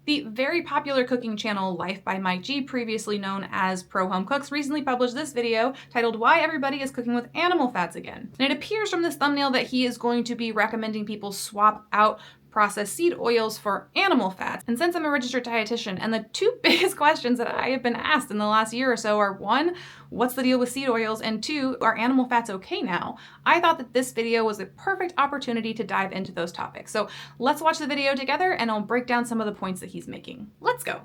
The very popular cooking channel Life by MikeG, previously known as ProHomeCooks, recently published this video titled "Why Everybody is Cooking with Animal Fats Again." And it appears from this thumbnail that he is going to be recommending people swap out processed seed oils for animal fats. And since I'm a registered dietitian, and the two biggest questions that I have been asked in the last year or so are, one, what's the deal with seed oils? And two, are animal fats okay now? I thought that this video was a perfect opportunity to dive into those topics. So let's watch the video together and I'll break down some of the points that he's making. Let's go.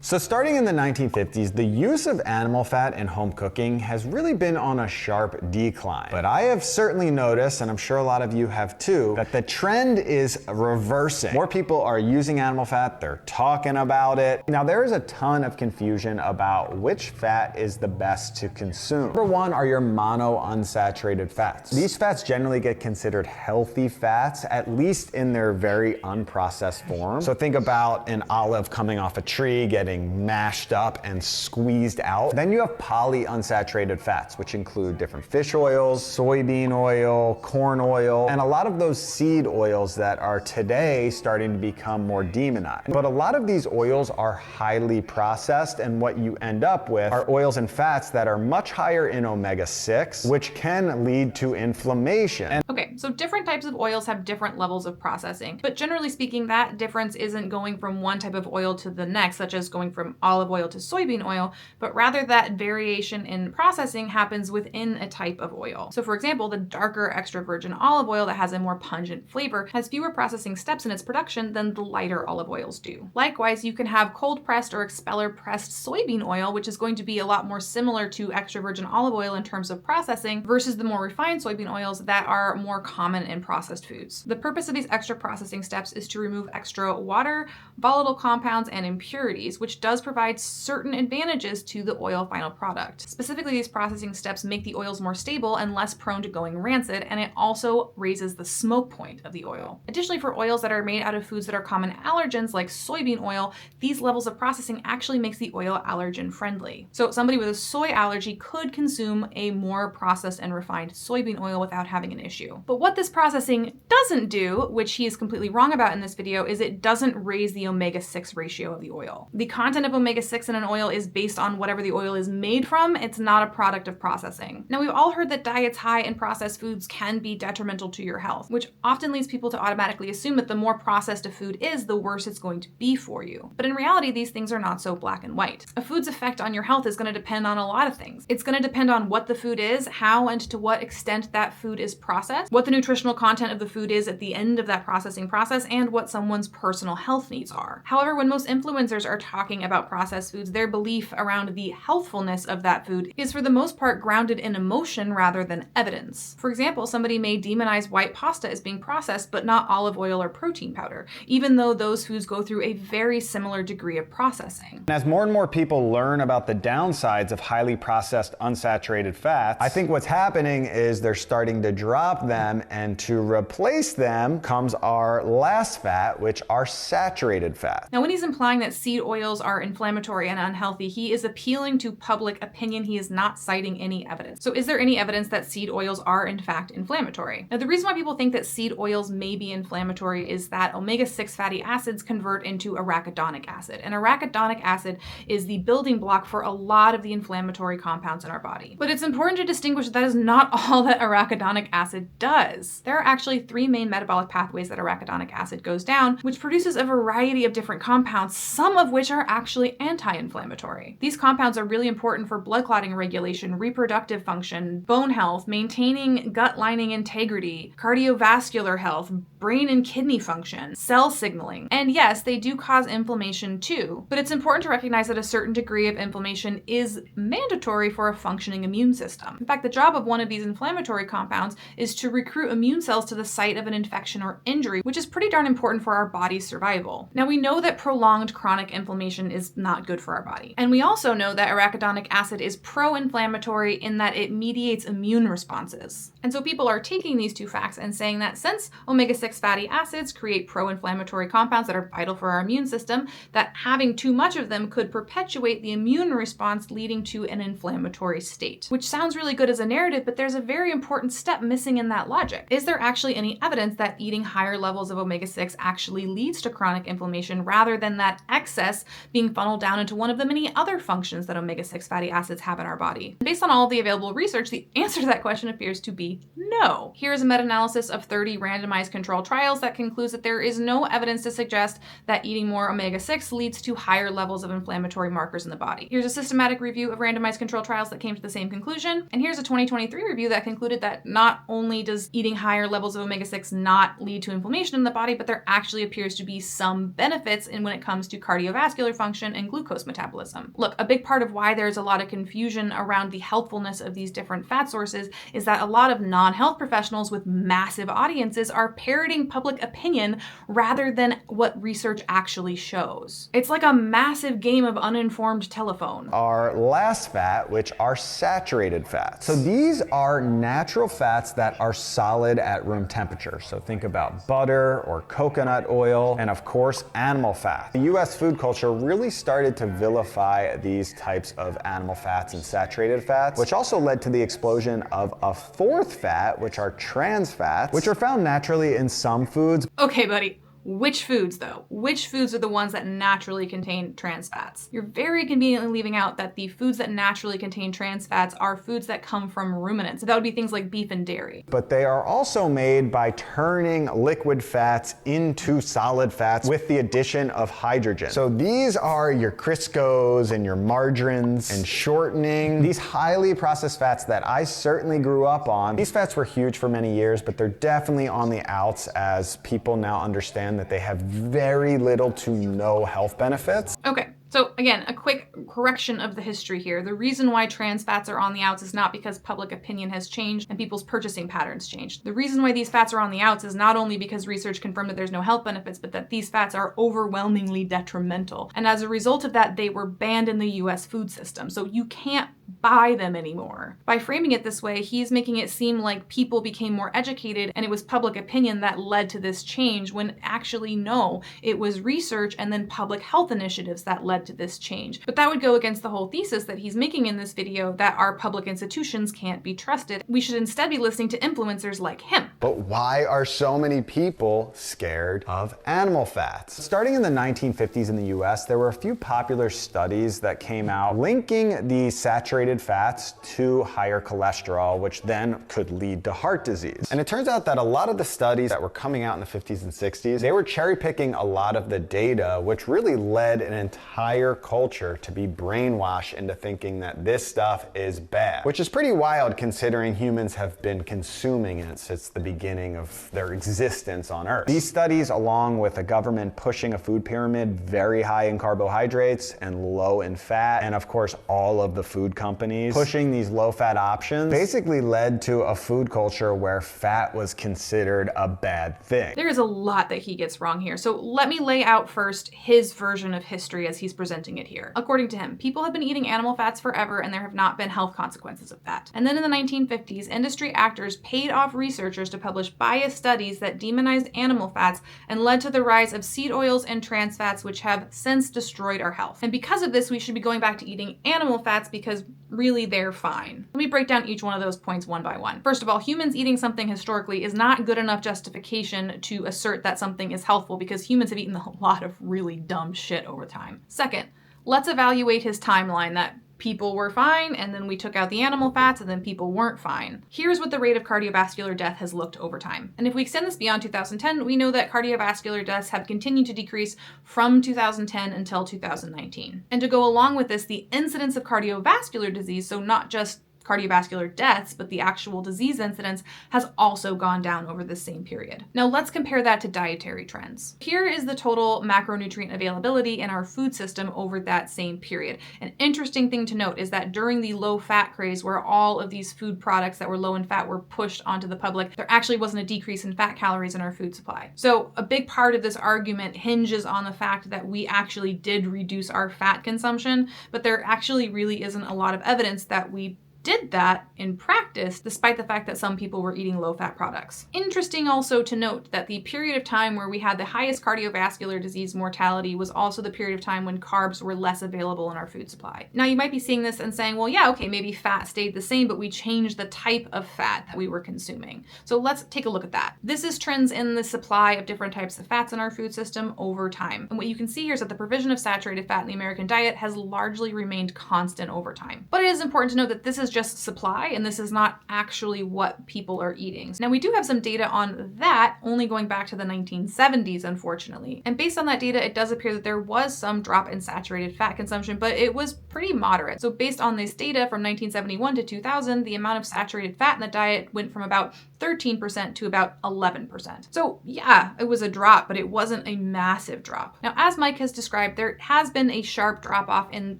So starting in the 1950s, the use of animal fat in home cooking has really been on a sharp decline. But I have certainly noticed, and I'm sure a lot of you have too, that the trend is reversing. More people are using animal fat, they're talking about it. Now there is a ton of confusion about which fat is the best to consume. Number one are your monounsaturated fats. These fats generally get considered healthy fats, at least in their very unprocessed form. So think about an olive coming off a tree, getting mashed up and squeezed out. Then you have polyunsaturated fats, which include different fish oils, soybean oil, corn oil, and a lot of those seed oils that are today starting to become more demonized. But a lot of these oils are highly processed, and what you end up with are oils and fats that are much higher in omega-6, which can lead to inflammation. Okay, so different types of oils have different levels of processing, but generally speaking, that difference isn't going from one type of oil to the next, such as going from olive oil to soybean oil, but rather that variation in processing happens within a type of oil. So for example, the darker extra virgin olive oil that has a more pungent flavor has fewer processing steps in its production than the lighter olive oils do. Likewise, you can have cold pressed or expeller pressed soybean oil, which is going to be a lot more similar to extra virgin olive oil in terms of processing versus the more refined soybean oils that are more common in processed foods. The purpose of these extra processing steps is to remove extra water, volatile compounds, and impurities, which does provide certain advantages to the oil final product. Specifically, these processing steps make the oils more stable and less prone to going rancid, and it also raises the smoke point of the oil. Additionally, for oils that are made out of foods that are common allergens like soybean oil, these levels of processing actually makes the oil allergen friendly. So somebody with a soy allergy could consume a more processed and refined soybean oil without having an issue. But what this processing doesn't do, which he is completely wrong about in this video, is it doesn't raise the omega-6 ratio of the oil. The content of omega-6 in an oil is based on whatever the oil is made from. It's not a product of processing. Now, we've all heard that diets high in processed foods can be detrimental to your health, which often leads people to automatically assume that the more processed a food is, the worse it's going to be for you. But in reality, these things are not so black and white. A food's effect on your health is going to depend on a lot of things. It's going to depend on what the food is, how and to what extent that food is processed, what the nutritional content of the food is at the end of that processing process, and what someone's personal health needs are. However, when most influencers are talking about processed foods, their belief around the healthfulness of that food is for the most part grounded in emotion rather than evidence. For example, somebody may demonize white pasta as being processed, but not olive oil or protein powder, even though those foods go through a very similar degree of processing. As more and more people learn about the downsides of highly processed unsaturated fats, I think what's happening is they're starting to drop them, and to replace them comes our last fat, which are saturated fats. Now, when he's implying that seed oils are inflammatory and unhealthy, he is appealing to public opinion. He is not citing any evidence. So is there any evidence that seed oils are in fact inflammatory? Now, the reason why people think that seed oils may be inflammatory is that omega-6 fatty acids convert into arachidonic acid. And arachidonic acid is the building block for a lot of the inflammatory compounds in our body. But it's important to distinguish that is not all that arachidonic acid does. There are actually three main metabolic pathways that arachidonic acid goes down, which produces a variety of different compounds, some of which are actually anti-inflammatory. These compounds are really important for blood clotting regulation, reproductive function, bone health, maintaining gut lining integrity, cardiovascular health, brain and kidney function, cell signaling. And yes, they do cause inflammation too, but it's important to recognize that a certain degree of inflammation is mandatory for a functioning immune system. In fact, the job of one of these inflammatory compounds is to recruit immune cells to the site of an infection or injury, which is pretty darn important for our body's survival. Now, we know that prolonged chronic inflammation is not good for our body. And we also know that arachidonic acid is pro-inflammatory in that it mediates immune responses. And so people are taking these two facts and saying that since omega-6 omega-6 fatty acids create pro-inflammatory compounds that are vital for our immune system, that having too much of them could perpetuate the immune response, leading to an inflammatory state. Which sounds really good as a narrative, but there's a very important step missing in that logic. Is there actually any evidence that eating higher levels of omega-6 actually leads to chronic inflammation, rather than that excess being funneled down into one of the many other functions that omega-6 fatty acids have in our body? Based on all of the available research, the answer to that question appears to be no. Here's a meta-analysis of 30 randomized control trials that concludes that there is no evidence to suggest that eating more omega-6 leads to higher levels of inflammatory markers in the body. Here's a systematic review of randomized control trials that came to the same conclusion. And here's a 2023 review that concluded that not only does eating higher levels of omega-6 not lead to inflammation in the body, but there actually appears to be some benefits when it comes to cardiovascular function and glucose metabolism. Look, a big part of why there's a lot of confusion around the healthfulness of these different fat sources is that a lot of non-health professionals with massive audiences are parroting public opinion rather than what research actually shows. It's like a massive game of uninformed telephone. Our last fat, which are saturated fats. So these are natural fats that are solid at room temperature. So think about butter or coconut oil, and of course, animal fat. The US food culture really started to vilify these types of animal fats and saturated fats, which also led to the explosion of a fourth fat, which are trans fats, which are found naturally in some foods. Okay, buddy. Which foods, though? Which foods are the ones that naturally contain trans fats? You're very conveniently leaving out that the foods that naturally contain trans fats are foods that come from ruminants. So that would be things like beef and dairy. But they are also made by turning liquid fats into solid fats with the addition of hydrogen. So these are your Criscos and your margarines and shortening. These highly processed fats that I certainly grew up on. These fats were huge for many years, but they're definitely on the outs as people now understand that they have very little to no health benefits. Okay. So again, a quick correction of the history here. The reason why trans fats are on the outs is not because public opinion has changed and people's purchasing patterns changed. The reason why these fats are on the outs is not only because research confirmed that there's no health benefits, but that these fats are overwhelmingly detrimental. And as a result of that, they were banned in the US food system. So you can't buy them anymore. By framing it this way, he's making it seem like people became more educated and it was public opinion that led to this change, when actually no, it was research and then public health initiatives that led to this change. But that would go against the whole thesis that he's making in this video, that our public institutions can't be trusted. We should instead be listening to influencers like him. But why are so many people scared of animal fats? Starting in the 1950s in the US, there were a few popular studies that came out linking the saturated fats to higher cholesterol, which then could lead to heart disease. And it turns out that a lot of the studies that were coming out in the 50s and 60s, they were cherry picking a lot of the data, which really led an entire culture to be brainwashed into thinking that this stuff is bad, which is pretty wild considering humans have been consuming it since the beginning of their existence on Earth. These studies, along with a government pushing a food pyramid very high in carbohydrates and low in fat, and of course all of the food companies pushing these low-fat options, basically led to a food culture where fat was considered a bad thing. There is a lot that he gets wrong here. So let me lay out first his version of history as he's presenting it here. According to him, people have been eating animal fats forever and there have not been health consequences of that. And then in the 1950s, industry actors paid off researchers to publish biased studies that demonized animal fats and led to the rise of seed oils and trans fats, which have since destroyed our health. And because of this, we should be going back to eating animal fats because really they're fine. Let me break down each one of those points one by one. First of all, humans eating something historically is not good enough justification to assert that something is healthful, because humans have eaten a lot of really dumb shit over time. Second, let's evaluate his timeline, that people were fine, and then we took out the animal fats, and then people weren't fine. Here's what the rate of cardiovascular death has looked over time. And if we extend this beyond 2010, we know that cardiovascular deaths have continued to decrease from 2010 until 2019. And to go along with this, the incidence of cardiovascular disease, so not just cardiovascular deaths, but the actual disease incidence, has also gone down over the same period. Now let's compare that to dietary trends. Here is the total macronutrient availability in our food system over that same period. An interesting thing to note is that during the low fat craze, where all of these food products that were low in fat were pushed onto the public, there actually wasn't a decrease in fat calories in our food supply. So a big part of this argument hinges on the fact that we actually did reduce our fat consumption, but there actually really isn't a lot of evidence that we did that in practice, despite the fact that some people were eating low-fat products. Interesting also to note that the period of time where we had the highest cardiovascular disease mortality was also the period of time when carbs were less available in our food supply. Now, you might be seeing this and saying, well, yeah, okay, maybe fat stayed the same, but we changed the type of fat that we were consuming. So let's take a look at that. This is trends in the supply of different types of fats in our food system over time. And what you can see here is that the provision of saturated fat in the American diet has largely remained constant over time. But it is important to note that this is just supply and this is not actually what people are eating. Now, we do have some data on that only going back to the 1970s, unfortunately. And based on that data, it does appear that there was some drop in saturated fat consumption, but it was pretty moderate. So based on this data from 1971 to 2000, the amount of saturated fat in the diet went from about 13% to about 11%. So yeah, it was a drop, but it wasn't a massive drop. Now, as Mike has described, there has been a sharp drop off in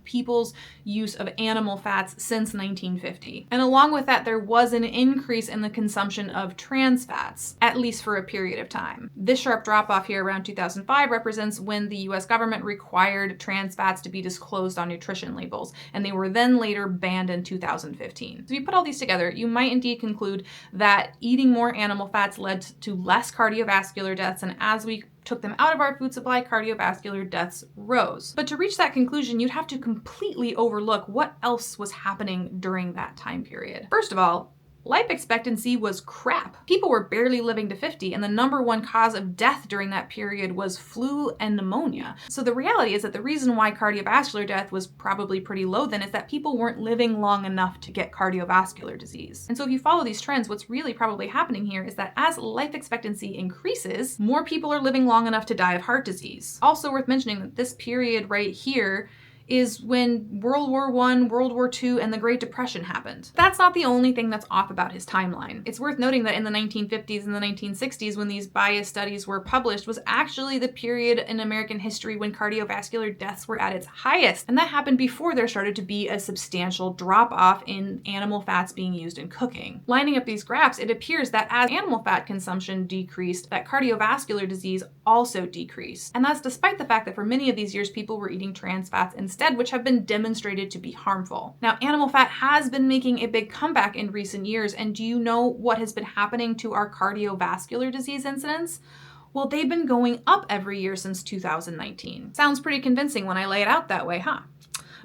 people's use of animal fats since 1950. And along with that, there was an increase in the consumption of trans fats, at least for a period of time. This sharp drop off here around 2005 represents when the US government required trans fats to be disclosed on nutrition labels, and they were then later banned in 2015. So if you put all these together, you might indeed conclude that eating more animal fats led to less cardiovascular deaths, and as we took them out of our food supply, cardiovascular deaths rose. But to reach that conclusion, you'd have to completely overlook what else was happening during that time period. First of all, life expectancy was crap. People were barely living to 50, and the number one cause of death during that period was flu and pneumonia. So the reality is that the reason why cardiovascular death was probably pretty low then is that people weren't living long enough to get cardiovascular disease. And so if you follow these trends, what's really probably happening here is that as life expectancy increases, more people are living long enough to die of heart disease. Also worth mentioning that this period right here is when World War I, World War II, and the Great Depression happened. That's not the only thing that's off about his timeline. It's worth noting that in the 1950s and the 1960s, when these bias studies were published, was actually the period in American history when cardiovascular deaths were at its highest. And that happened before there started to be a substantial drop-off in animal fats being used in cooking. Lining up these graphs, it appears that as animal fat consumption decreased, that cardiovascular disease also decreased. And that's despite the fact that for many of these years, people were eating trans fats instead, which have been demonstrated to be harmful. Now, animal fat has been making a big comeback in recent years, and do you know what has been happening to our cardiovascular disease incidence? Well, they've been going up every year since 2019. Sounds pretty convincing when I lay it out that way, huh?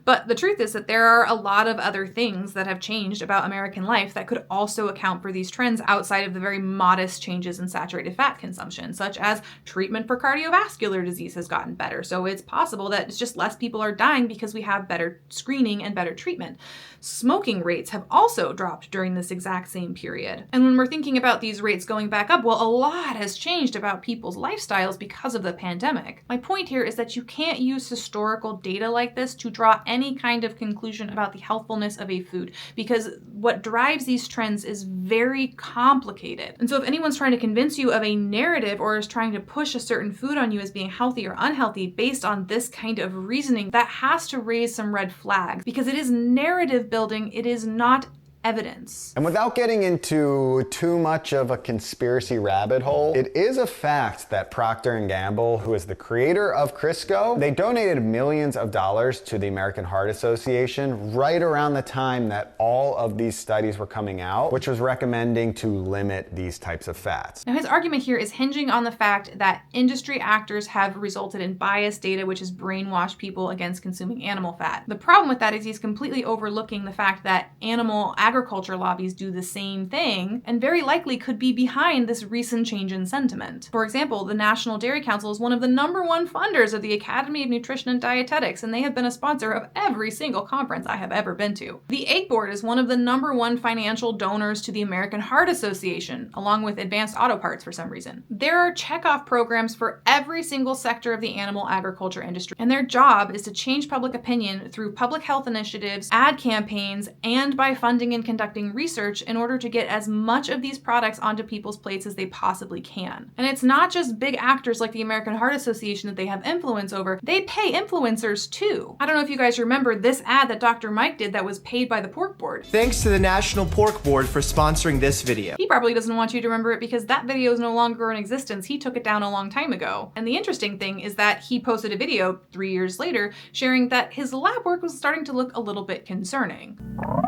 But the truth is that there are a lot of other things that have changed about American life that could also account for these trends outside of the very modest changes in saturated fat consumption, such as treatment for cardiovascular disease has gotten better. So it's possible that it's just less people are dying because we have better screening and better treatment. Smoking rates have also dropped during this exact same period. And when we're thinking about these rates going back up, well, a lot has changed about people's lifestyles because of the pandemic. My point here is that you can't use historical data like this to draw any kind of conclusion about the healthfulness of a food, because what drives these trends is very complicated. And so if anyone's trying to convince you of a narrative or is trying to push a certain food on you as being healthy or unhealthy based on this kind of reasoning, that has to raise some red flags, because it is narrative building, it is not evidence. And without getting into too much of a conspiracy rabbit hole, it is a fact that Procter & Gamble, who is the creator of Crisco, they donated millions of dollars to the American Heart Association right around the time that all of these studies were coming out, which was recommending to limit these types of fats. Now, his argument here is hinging on the fact that industry actors have resulted in biased data which has brainwashed people against consuming animal fat. The problem with that is he's completely overlooking the fact that animal agriculture lobbies do the same thing and very likely could be behind this recent change in sentiment. For example, the National Dairy Council is one of the #1 funders of the Academy of Nutrition and Dietetics, and they have been a sponsor of every single conference I have ever been to. The Egg Board is one of the #1 financial donors to the American Heart Association, along with Advanced Auto Parts for some reason. There are checkoff programs for every single sector of the animal agriculture industry, and their job is to change public opinion through public health initiatives, ad campaigns, and by funding and conducting research in order to get as much of these products onto people's plates as they possibly can. And it's not just big actors like the American Heart Association that they have influence over, they pay influencers too. I don't know if you guys remember this ad that Dr. Mike did that was paid by the Pork Board. Thanks to the National Pork Board for sponsoring this video. He probably doesn't want you to remember it because that video is no longer in existence. He took it down a long time ago. And the interesting thing is that he posted a video 3 years later sharing that his lab work was starting to look a little bit concerning.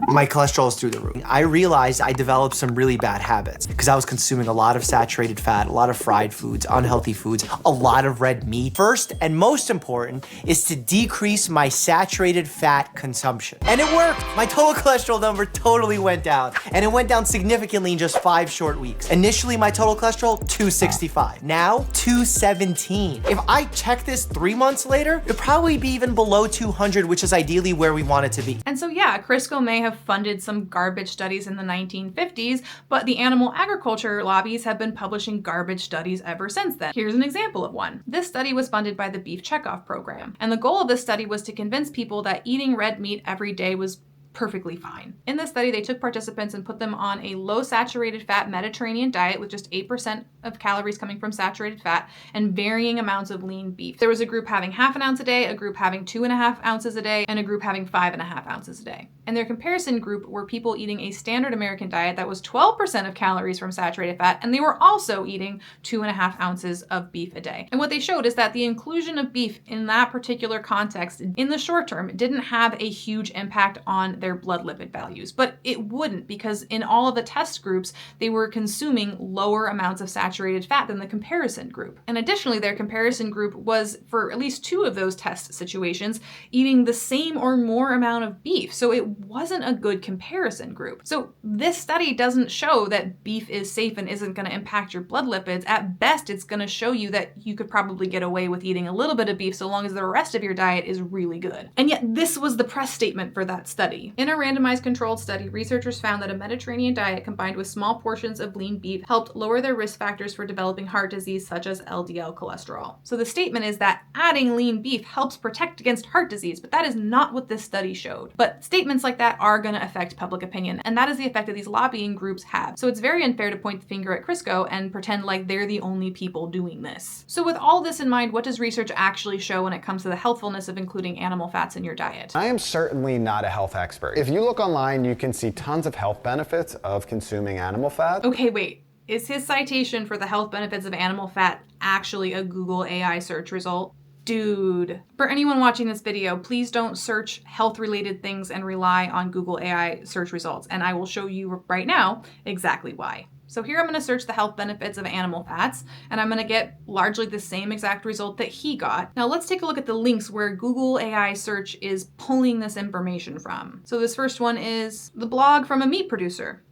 My cholesterol is through the roof. I realized I developed some really bad habits because I was consuming a lot of saturated fat, a lot of fried foods, unhealthy foods, a lot of red meat. First and most important is to decrease my saturated fat consumption. And it worked. My total cholesterol number totally went down, and it went down significantly in just 5 short weeks. Initially, my total cholesterol, 265. Now, 217. If I check this 3 months later, it'd probably be even below 200, which is ideally where we want it to be. And so yeah, Crisco may have funded some garbage studies in the 1950s, but the animal agriculture lobbies have been publishing garbage studies ever since then. Here's an example of one. This study was funded by the Beef Checkoff program, and the goal of this study was to convince people that eating red meat every day was perfectly fine. In this study, they took participants and put them on a low saturated fat Mediterranean diet with just 8% of calories coming from saturated fat and varying amounts of lean beef. There was a group having half an ounce a day, a group having 2.5 ounces a day, and a group having 5.5 ounces a day. And their comparison group were people eating a standard American diet that was 12% of calories from saturated fat, and they were also eating 2.5 ounces of beef a day. And what they showed is that the inclusion of beef in that particular context in the short term didn't have a huge impact on their blood lipid values, but it wouldn't, because in all of the test groups, they were consuming lower amounts of saturated fat than the comparison group. And additionally, their comparison group was, for at least 2 of those test situations, eating the same or more amount of beef. So it wasn't a good comparison group. So this study doesn't show that beef is safe and isn't going to impact your blood lipids. At best, it's going to show you that you could probably get away with eating a little bit of beef so long as the rest of your diet is really good. And yet this was the press statement for that study. In a randomized controlled study, researchers found that a Mediterranean diet combined with small portions of lean beef helped lower their risk factors for developing heart disease such as LDL cholesterol. So the statement is that adding lean beef helps protect against heart disease, but that is not what this study showed. But statements like that are going to affect public opinion, and that is the effect that these lobbying groups have. So it's very unfair to point the finger at Crisco and pretend like they're the only people doing this. So with all this in mind, what does research actually show when it comes to the healthfulness of including animal fats in your diet? I am certainly not a health expert. If you look online, you can see tons of health benefits of consuming animal fat. Okay, wait. Is his citation for the health benefits of animal fat actually a Google AI search result? Dude. For anyone watching this video, please don't search health-related things and rely on Google AI search results, and I will show you right now exactly why. So here I'm going to search the health benefits of animal fats, and I'm going to get largely the same exact result that he got. Now let's take a look at the links where Google AI search is pulling this information from. So this first one is the blog from a meat producer.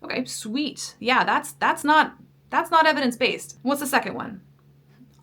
Okay, sweet. Yeah, that's not evidence-based. What's the second one?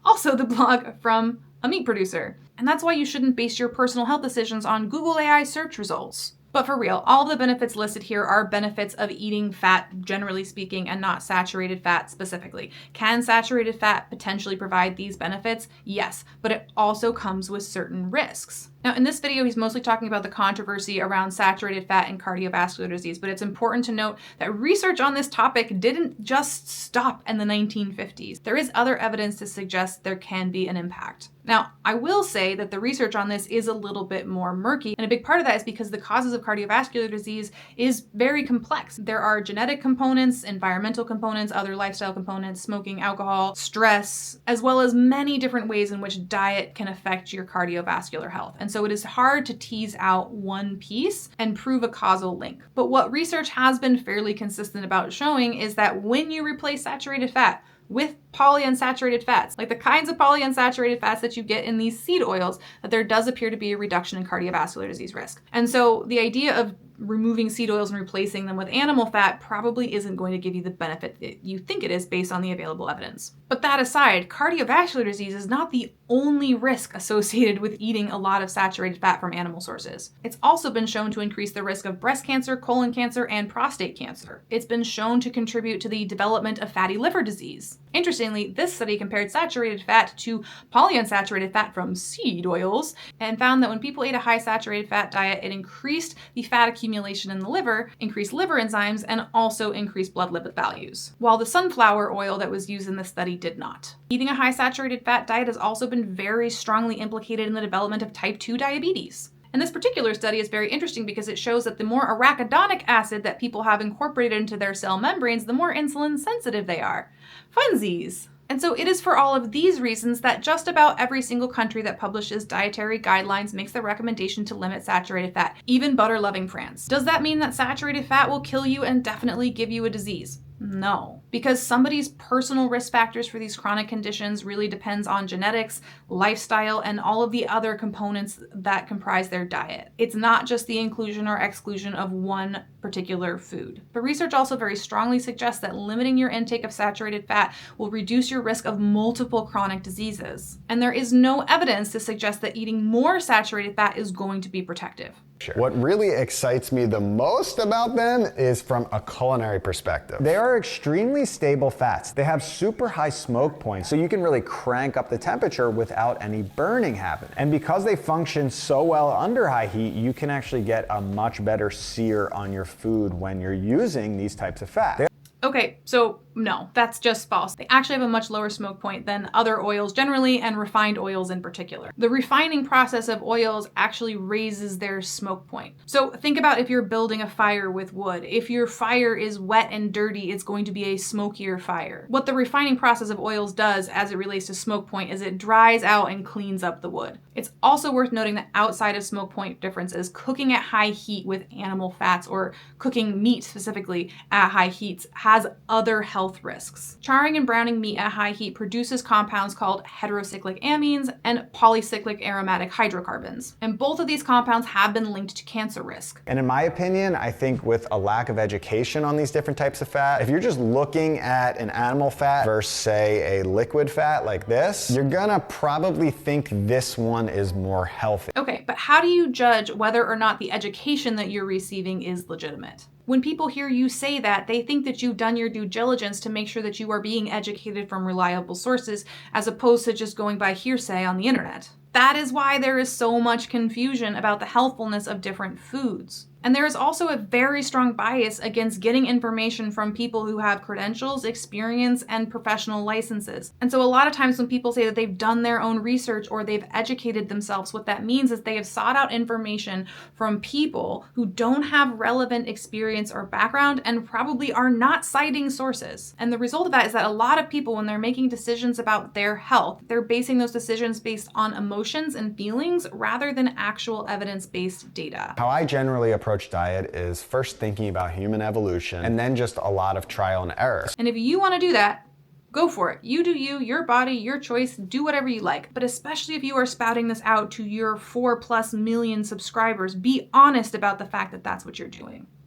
Also the blog from a meat producer. And that's why you shouldn't base your personal health decisions on Google AI search results. But for real, all of the benefits listed here are benefits of eating fat, generally speaking, and not saturated fat specifically. Can saturated fat potentially provide these benefits? Yes, but it also comes with certain risks. Now, in this video, he's mostly talking about the controversy around saturated fat and cardiovascular disease, but it's important to note that research on this topic didn't just stop in the 1950s. There is other evidence to suggest there can be an impact. Now, I will say that the research on this is a little bit more murky, and a big part of that is because the causes of cardiovascular disease is very complex. There are genetic components, environmental components, other lifestyle components, smoking, alcohol, stress, as well as many different ways in which diet can affect your cardiovascular health. And so it is hard to tease out one piece and prove a causal link. But what research has been fairly consistent about showing is that when you replace saturated fat with polyunsaturated fats, like the kinds of polyunsaturated fats that you get in these seed oils, that there does appear to be a reduction in cardiovascular disease risk. And so the idea of removing seed oils and replacing them with animal fat probably isn't going to give you the benefit that you think it is based on the available evidence. But that aside, cardiovascular disease is not the only risk associated with eating a lot of saturated fat from animal sources. It's also been shown to increase the risk of breast cancer, colon cancer, and prostate cancer. It's been shown to contribute to the development of fatty liver disease. Interestingly, this study compared saturated fat to polyunsaturated fat from seed oils and found that when people ate a high saturated fat diet, it increased the fat accumulation in the liver, increased liver enzymes, and also increased blood lipid values, while the sunflower oil that was used in the study did not. Eating a high saturated fat diet has also been very strongly implicated in the development of type 2 diabetes. And this particular study is very interesting because it shows that the more arachidonic acid that people have incorporated into their cell membranes, the more insulin sensitive they are. Funsies! And so it is for all of these reasons that just about every single country that publishes dietary guidelines makes the recommendation to limit saturated fat, even butter-loving France. Does that mean that saturated fat will kill you and definitely give you a disease? No, because somebody's personal risk factors for these chronic conditions really depends on genetics, lifestyle, and all of the other components that comprise their diet. It's not just the inclusion or exclusion of one particular food. But research also very strongly suggests that limiting your intake of saturated fat will reduce your risk of multiple chronic diseases. And there is no evidence to suggest that eating more saturated fat is going to be protective. Sure. What really excites me the most about them is from a culinary perspective. They are extremely stable fats. They have super high smoke points, so you can really crank up the temperature without any burning happening. And because they function so well under high heat, you can actually get a much better sear on your food when you're using these types of fat. Okay, so no, that's just false. They actually have a much lower smoke point than other oils generally and refined oils in particular. The refining process of oils actually raises their smoke point. So think about if you're building a fire with wood. If your fire is wet and dirty, it's going to be a smokier fire. What the refining process of oils does as it relates to smoke point is it dries out and cleans up the wood. It's also worth noting that outside of smoke point differences, cooking at high heat with animal fats or cooking meat specifically at high heats has other health risks. Charring and browning meat at high heat produces compounds called heterocyclic amines and polycyclic aromatic hydrocarbons. And both of these compounds have been linked to cancer risk. And in my opinion, I think with a lack of education on these different types of fat, if you're just looking at an animal fat versus say a liquid fat like this, you're gonna probably think this one is more healthy. Okay, but how do you judge whether or not the education that you're receiving is legitimate? When people hear you say that, they think that you've done your due diligence to make sure that you are being educated from reliable sources, as opposed to just going by hearsay on the internet. That is why there is so much confusion about the healthfulness of different foods. And there is also a very strong bias against getting information from people who have credentials, experience, and professional licenses. And so a lot of times when people say that they've done their own research or they've educated themselves, what that means is they have sought out information from people who don't have relevant experience or background and probably are not citing sources. And the result of that is that a lot of people, when they're making decisions about their health, they're basing those decisions based on emotions and feelings rather than actual evidence-based data. How I generally approach diet is first thinking about human evolution and then just a lot of trial and error. And if you want to do that, go for it. You do you, your body, your choice, do whatever you like. But especially if you are spouting this out to your 4+ million subscribers, be honest about the fact that that's what you're doing.